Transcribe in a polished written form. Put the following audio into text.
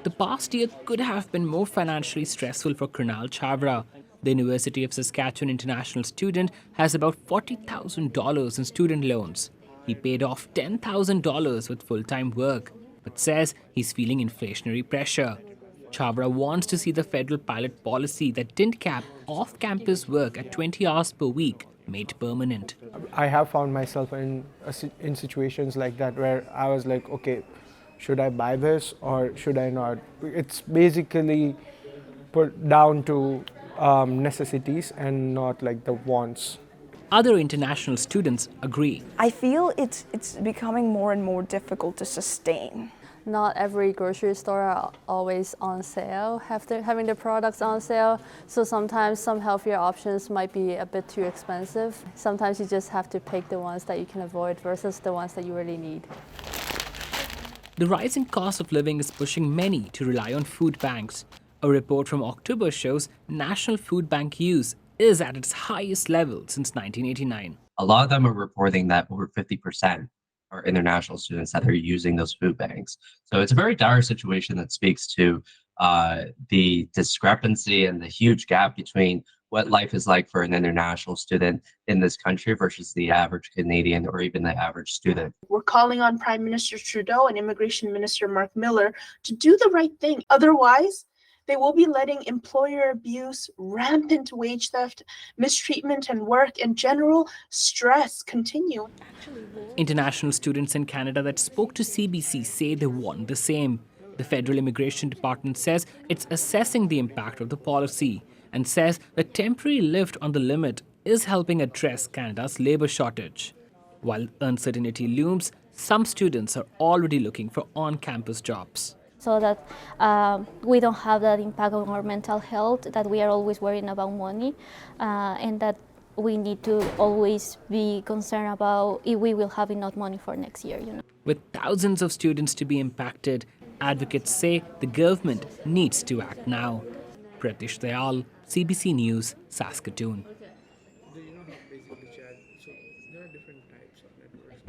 The past year could have been more financially stressful for Krunal Chavra. The University of Saskatchewan international student has about $40,000 in student loans. He paid off $10,000 with full-time work, but says he's feeling inflationary pressure. Chavra wants to see the federal pilot policy that didn't cap off-campus work at 20 hours per week made permanent. I have found myself in situations like that where I was like, okay, should I buy this or should I not? It's basically put down to necessities and not like the wants. Other international students agree. I feel it's becoming more and more difficult to sustain. Not every grocery store are always on sale, having the products on sale. So sometimes some healthier options might be a bit too expensive. Sometimes you just have to pick the ones that you can avoid versus the ones that you really need. The rising cost of living is pushing many to rely on food banks. A report from October shows national food bank use is at its highest level since 1989. A lot of them are reporting that over 50% are international students that are using those food banks. So it's a very dire situation that speaks to the discrepancy and the huge gap between what life is like for an international student in this country versus the average Canadian or even the average student. We're calling on Prime Minister Trudeau and Immigration Minister Mark Miller to do the right thing. Otherwise, they will be letting employer abuse, rampant wage theft, mistreatment and work, and general stress continue. International students in Canada that spoke to CBC say they want the same. The Federal Immigration Department says it's assessing the impact of the policy and says the temporary lift on the limit is helping address Canada's labour shortage. While uncertainty looms, some students are already looking for on-campus jobs. So that we don't have that impact on our mental health, that we are always worrying about money, and that we need to always be concerned about if we will have enough money for next year. With thousands of students to be impacted, advocates say the government needs to act now. Pratish Dayal, CBC News, Saskatoon.